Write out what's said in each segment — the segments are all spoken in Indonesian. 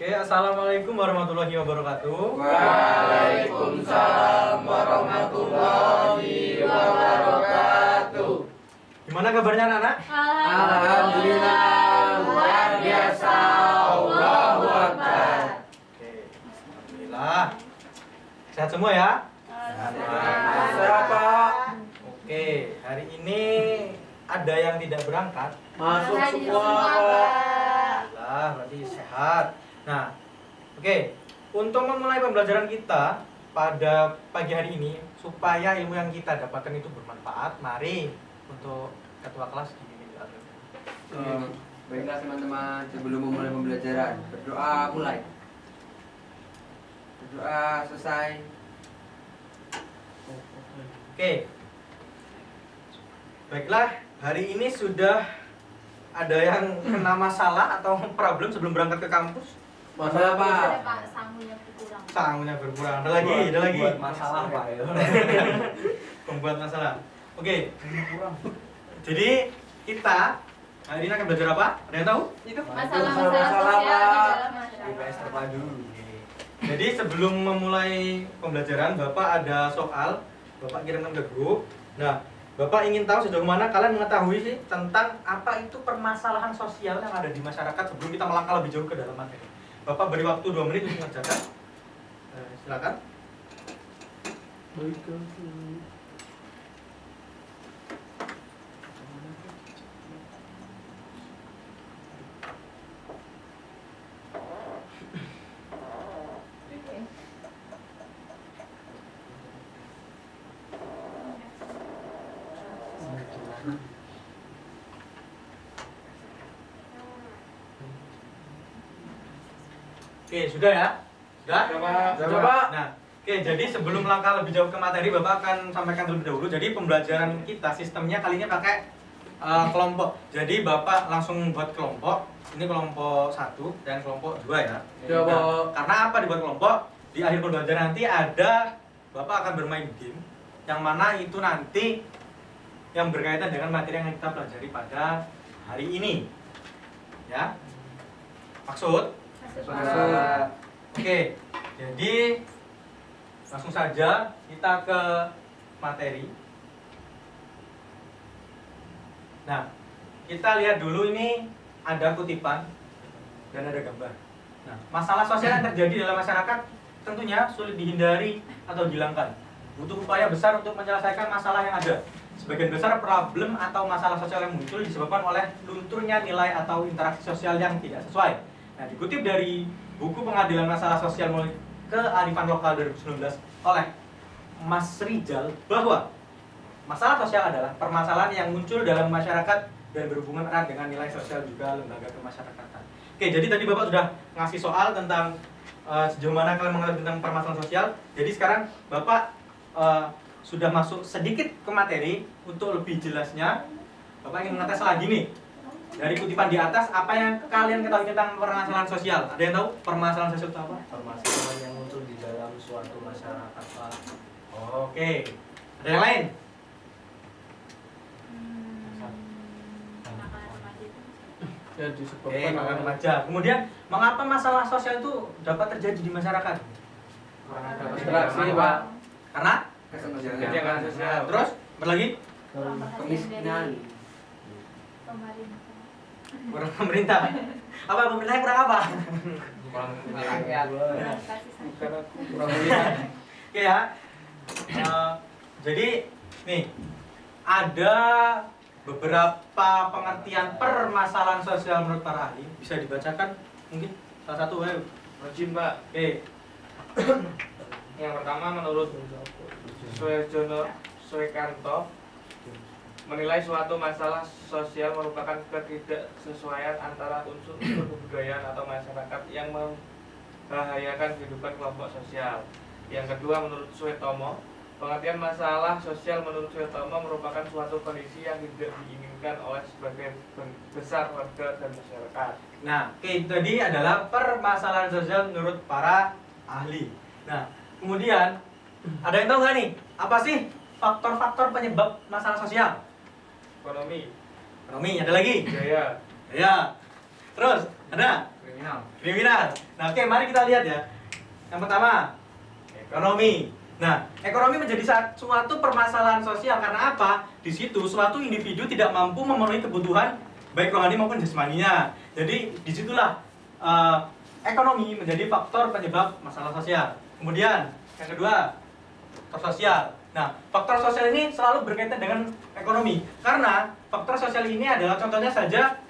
Oke, assalamualaikum warahmatullahi wabarakatuh. Waalaikumsalam warahmatullahi wabarakatuh. Gimana kabarnya anak-anak? Alhamdulillah, luar biasa. Allahu Akbar. Oke, alhamdulillah. Sehat semua ya? Sehat, Pak. Oke, hari ini ada yang tidak berangkat. Masuk semua, Pak. Alhamdulillah, berarti sehat. Nah, oke. Untuk memulai pembelajaran kita pada pagi hari ini, supaya ilmu yang kita dapatkan itu bermanfaat, mari untuk ketua kelas dibimbing doa. Baiklah teman-teman, sebelum memulai pembelajaran, berdoa mulai. Berdoa selesai. Oke. Baiklah, hari ini sudah ada yang kena masalah atau problem sebelum berangkat ke kampus? Masalah apa? Ada Pak, sangunya berkurang. Sangunya berkurang. Ada lagi. Buat masalah Pak ya. Pembuat masalah. Oke. Jadi kita hari ini akan belajar apa? Ada yang tahu? Itu Masalah-masalah sosial di dalam masyarakat. IPS terpadu. Jadi sebelum memulai pembelajaran, Bapak ada soal, Bapak kirimkan ke grup. Nah, Bapak ingin tahu sejauh mana kalian mengetahui sih tentang apa itu permasalahan sosial yang ada di masyarakat sebelum kita melangkah lebih jauh ke dalam materi. Bapak beri waktu 2 menit untuk mengerjakan. Silakan. Oke, sudah ya? Sudah? Sudah, Pak. Nah, oke, jadi sebelum melangkah lebih jauh ke materi, Bapak akan sampaikan terlebih dahulu. Jadi pembelajaran kita sistemnya kali ini pakai kelompok. Jadi Bapak langsung buat kelompok. Ini kelompok 1 dan kelompok 2 ya. Ya, Pak. Nah, karena apa dibuat kelompok? Di akhir pembelajaran nanti ada Bapak akan bermain game yang mana itu nanti yang berkaitan dengan materi yang kita pelajari pada hari ini. Ya. Maksud? Oke, jadi langsung saja kita ke materi. Nah, kita lihat dulu ini ada kutipan dan ada gambar. Nah, masalah sosial yang terjadi dalam masyarakat tentunya sulit dihindari atau dihilangkan. Butuh upaya besar untuk menyelesaikan masalah yang ada. Sebagian besar problem atau masalah sosial yang muncul disebabkan oleh lunturnya nilai atau interaksi sosial yang tidak sesuai. Nah, dikutip dari buku Pengadilan Masalah Sosial Melalui Kearifan Lokal 2019 oleh Mas Rijal bahwa masalah sosial adalah permasalahan yang muncul dalam masyarakat dan berhubungan erat dengan nilai sosial juga lembaga kemasyarakatan. Oke, jadi tadi Bapak sudah ngasih soal tentang sejauh mana kalian mengerti tentang permasalahan sosial. Jadi sekarang Bapak sudah masuk sedikit ke materi. Untuk lebih jelasnya, Bapak ingin mengetes lagi nih. Dari kutipan di atas, apa yang kalian ketahui tentang permasalahan sosial? Ada yang tahu permasalahan sosial itu apa? Permasalahan yang muncul di dalam suatu masyarakat Pak. Oke. Ada yang lain? Anak-anak remaja itu. Ya, Oke, disebabkan maka remaja. Kemudian, mengapa masalah sosial itu dapat terjadi di masyarakat? Interaksi, Pak. Karena? Kesenjangan sosial. Terus, berlagi? Kurang perhatian Kemiskinan. dari pemerintah. Kurang pemerintah. Apa pemerintahnya kurang apa? Kurang Kurang kasih sayang. kurang melihat. Oke ya. Jadi nih ada beberapa pengertian permasalahan sosial menurut para ahli. Bisa dibacakan mungkin salah satu, ayo. Rajin Pak. Oke. Yang pertama menurut Suekanto menilai suatu masalah sosial merupakan ketidaksesuaian antara unsur-unsur kebudayaan atau masyarakat yang membahayakan kehidupan kelompok sosial. Yang kedua menurut Suetomo, pengertian masalah sosial menurut Suetomo merupakan suatu kondisi yang tidak diinginkan oleh sebagian besar warga dan masyarakat. Nah, oke, itu tadi adalah permasalahan sosial menurut para ahli. Nah, kemudian ada yang tahu nggak nih apa sih faktor-faktor penyebab masalah sosial? Ekonomi, Ekonomi, ada lagi? budaya, Ya. Terus, ada? Kriminal. Nah, oke, mari kita lihat ya. Yang pertama, ekonomi. Nah, ekonomi menjadi suatu permasalahan sosial karena apa? Di situ suatu individu tidak mampu memenuhi kebutuhan baik rohani maupun jasmaninya. Jadi disitulah ekonomi menjadi faktor penyebab masalah sosial. Kemudian yang kedua, faktor sosial. Nah, faktor sosial ini selalu berkaitan dengan ekonomi karena faktor sosial ini adalah contohnya saja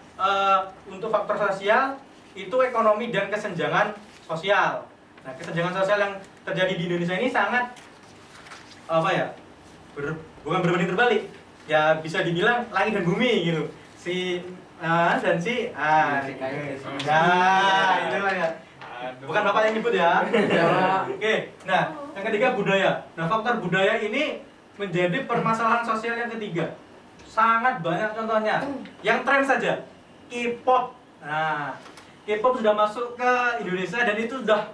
untuk faktor sosial itu ekonomi dan kesenjangan sosial. Nah, kesenjangan sosial yang terjadi di Indonesia ini sangat bukan berbanding terbalik. Ya bisa dibilang langit dan bumi gitu. Si A dan si A. Nah, itu lah ya. Bukan Bapak yang nyebut ya. Oke. Nah, yang ketiga budaya. Nah, faktor budaya ini menjadi permasalahan sosial yang ketiga. Sangat banyak contohnya. Yang tren saja, K-pop. Nah, K-pop sudah masuk ke Indonesia dan itu sudah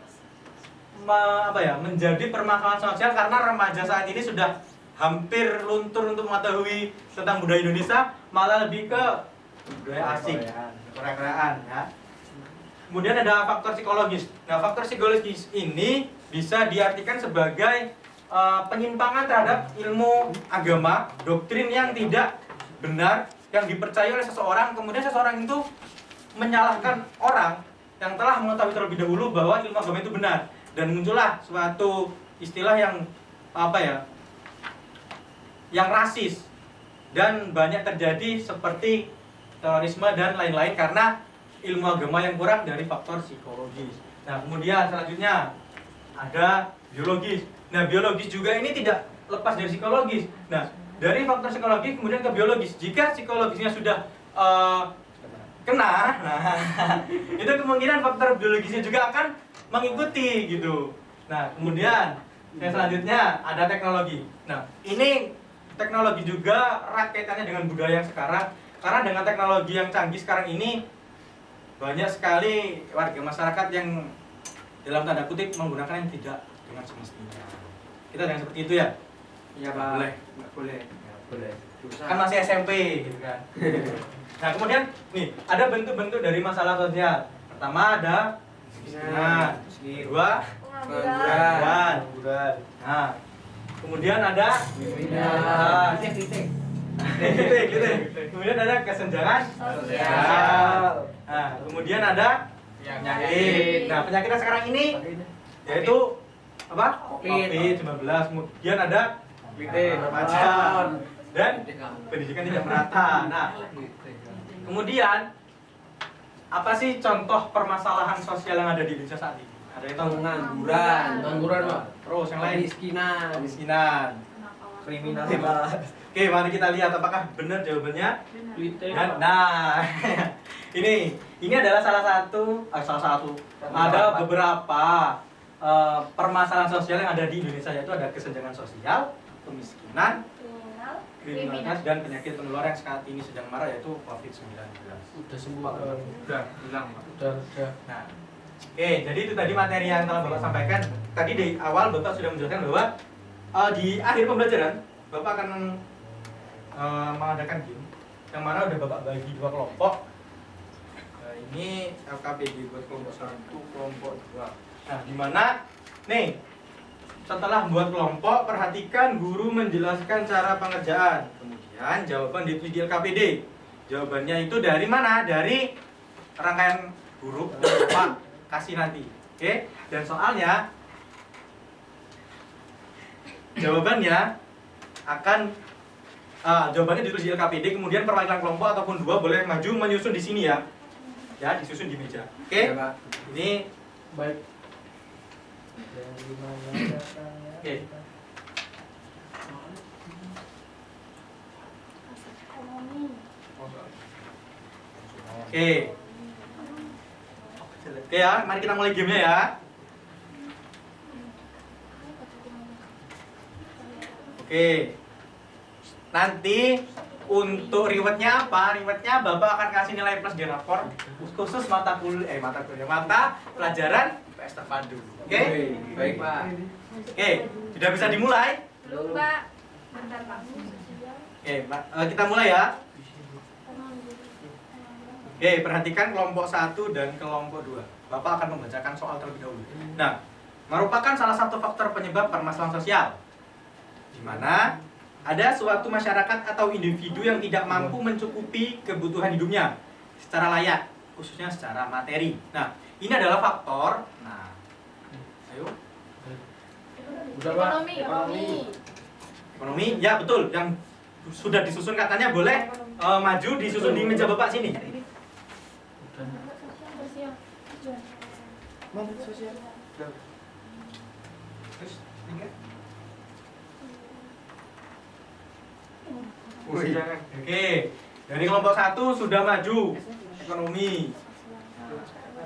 menjadi permasalahan sosial karena remaja saat ini sudah hampir luntur untuk mengetahui tentang budaya Indonesia, malah lebih ke budaya asing, Korea-Koreaan ya. Kemudian ada faktor psikologis. Nah, faktor psikologis ini bisa diartikan sebagai penyimpangan terhadap ilmu agama, doktrin yang tidak benar yang dipercaya oleh seseorang, kemudian seseorang itu menyalahkan orang yang telah mengetahui terlebih dahulu bahwa ilmu agama itu benar. Dan muncullah suatu istilah yang yang rasis dan banyak terjadi seperti terorisme dan lain-lain karena ilmu agama yang kurang dari faktor psikologis. Nah, kemudian selanjutnya ada biologis. Nah, biologis juga ini tidak lepas dari psikologis. Nah, dari faktor psikologis kemudian ke biologis. Jika psikologisnya sudah kena, nah itu kemungkinan faktor biologisnya juga akan mengikuti gitu. Nah, kemudian yang selanjutnya ada teknologi. Nah, ini teknologi juga erat kaitannya dengan budaya yang sekarang karena dengan teknologi yang canggih sekarang ini banyak sekali warga masyarakat yang dalam tanda kutip menggunakan yang tidak dengan semestinya. Kita jangan seperti itu ya. Iya, Pak. Nggak boleh. Boleh. Kan masih SMP gitu kan. Nah, kemudian nih ada bentuk-bentuk dari masalah sosial. Pertama ada kemiskinan, kedua pengangguran. Nah, kemudian ada kemudian ada kesenjangan sosial. Nah, kemudian ada penyakit. Nah, penyakit yang sekarang ini yaitu apa? COVID-19. Kemudian ada remaja dan pendidikan tidak merata. Nah, kemudian apa sih contoh permasalahan sosial yang ada di Indonesia saat ini? Ada yang tahu? Pengangguran, Pak. Terus yang lain? Kemiskinan. Kriminalitas. Oke, mari kita lihat apakah benar jawabannya. Benar. Nah, ini adalah salah satu. Ada beberapa permasalahan sosial yang ada di Indonesia, yaitu ada kesenjangan sosial, kemiskinan, kriminalitas, dan penyakit menular yang saat ini sedang marak, yaitu COVID-19. Udah semua. Udah bilang, Pak. Udah. Nah, oke, jadi itu tadi materi yang telah Bapak sampaikan. Tadi di awal Bapak sudah menjelaskan bahwa di akhir pembelajaran Bapak akan mengadakan game yang mana udah Bapak bagi dua kelompok. Nah, ini LKPD buat kelompok 1, kelompok 2. Nah, di mana nih setelah buat kelompok, perhatikan guru menjelaskan cara pengerjaan. Kemudian jawaban ditulis di LKPD. Jawabannya itu dari mana? Dari rangkaian huruf yang Bapak kasih nanti. Oke? Dan soalnya jawabannya jawabannya ditulis di LKPD, kemudian perwakilan kelompok ataupun 2 boleh maju menyusun di sini ya. Ya, disusun di meja. Oke? Ya, Pak. Ini Baik. oke. Oke. Oke ya, mari kita mulai gamenya ya. Oke. Nanti untuk rewardnya apa? Rewardnya Bapak akan kasih nilai plus di rapor khusus mata pelajaran PS terpadu. Oke? Baik, Pak. Oke, sudah bisa dimulai? Belum, Pak. Bentar, Pak. Oke, kita mulai ya. Oke, perhatikan kelompok 1 dan kelompok 2. Bapak akan membacakan soal terlebih dahulu. Nah, merupakan salah satu faktor penyebab permasalahan sosial, di mana ada suatu masyarakat atau individu yang tidak mampu mencukupi kebutuhan hidupnya secara layak, khususnya secara materi. Nah, ini adalah faktor. Nah, ayo. Udah, Pak. Ekonomi, ya betul. Yang sudah disusun katanya boleh maju disusun di meja Bapak sini. Jangan. Oke, dari kelompok 1 sudah maju ekonomi.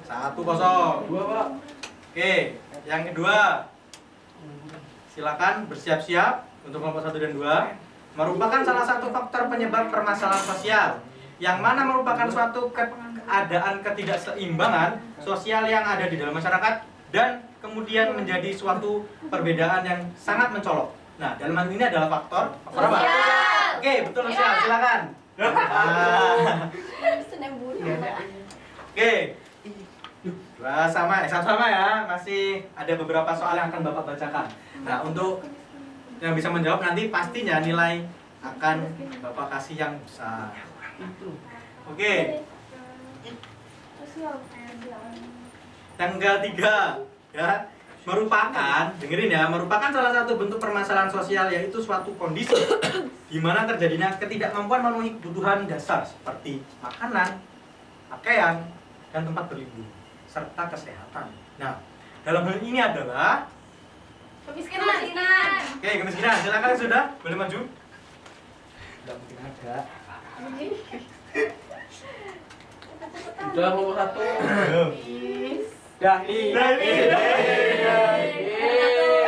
1-0. 2, Pak. Oke, yang kedua silakan bersiap-siap untuk kelompok 1 dan 2. Merupakan salah satu faktor penyebab permasalahan sosial, yang mana merupakan suatu keadaan ketidakseimbangan sosial yang ada di dalam masyarakat dan kemudian menjadi suatu perbedaan yang sangat mencolok. Nah, dalam hal ini adalah faktor apa? Oke, betul sosial. Silakan. Oke. Dua sama, satu sama ya. Masih ada beberapa soal yang akan Bapak bacakan. Nah, untuk yang bisa menjawab nanti pastinya nilai akan Bapak kasih yang besar. Oke. Tanggal 3 ya. Dengerin ya, merupakan salah satu bentuk permasalahan sosial, yaitu suatu kondisi di mana terjadinya ketidakmampuan memenuhi kebutuhan dasar seperti makanan, pakaian, dan tempat berlindung serta kesehatan. Nah, dalam hal ini adalah Kemiskinan. oke, kemiskinan. Silakan sudah, boleh maju. Enggak mungkin ada. Udah nomor 1. Dahli.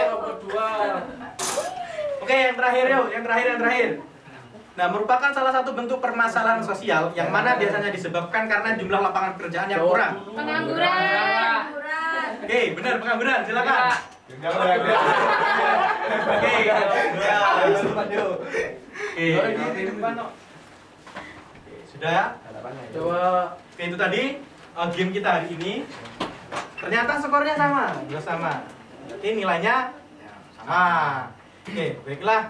Nomor 2. Oke, yang terakhir yuk, yang terakhir. Nah, merupakan salah satu bentuk permasalahan sosial yang mana biasanya disebabkan karena jumlah lapangan pekerjaan yang kurang. Pengangguran. Oke, benar, pengangguran. Silakan. Oke, sudah ya? Coba. Oke, itu tadi game kita hari ini. Ternyata skornya sama, juga sama. Berarti nilainya ya, sama. Oke, baiklah.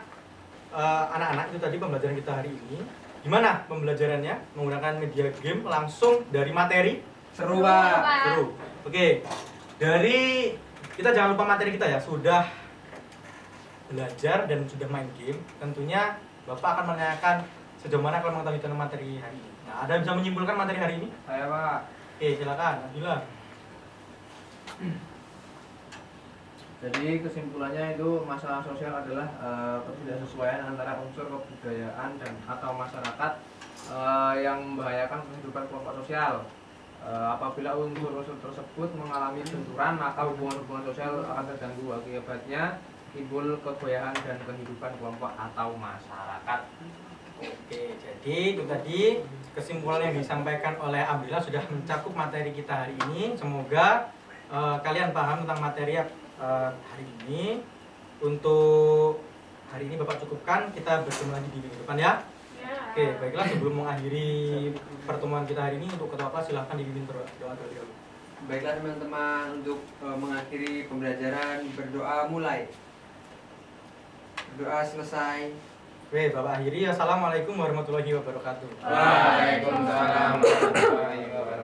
Anak-anak, itu tadi pembelajaran kita hari ini. Gimana pembelajarannya? Menggunakan media game langsung dari materi? Seru, Pak. Seru. Oke. Dari kita jangan lupa materi kita ya. Sudah belajar dan sudah main game. Tentunya Bapak akan menanyakan sejauh mana kalau mengetahui tentang materi hari ini. Nah, ada yang bisa menyimpulkan materi hari ini? Saya, Pak. Oke, silakan. Nabila. Jadi kesimpulannya itu masalah sosial adalah ketidaksesuaian antara unsur kebudayaan dan atau masyarakat yang membahayakan kehidupan kelompok sosial. Apabila unsur-unsur tersebut mengalami benturan, maka hubungan-hubungan sosial akan terganggu. Akibatnya timbul kegoyahan dan kehidupan kelompok atau masyarakat. Oke, jadi itu tadi kesimpulan yang disampaikan oleh Abdillah sudah mencakup materi kita hari ini. Semoga kalian paham tentang materi hari ini. Untuk hari ini Bapak cukupkan, kita bertemu lagi di minggu depan ya. Oke, baiklah, sebelum mengakhiri pertemuan kita hari ini, untuk ketua kelas silahkan dipimpin doa terlebih dahulu. Baiklah teman-teman, untuk mengakhiri pembelajaran berdoa mulai. Berdoa selesai. Oke, Bapak akhiri. Assalamualaikum warahmatullahi wabarakatuh. Waalaikumsalam warahmatullahi wabarakatuh.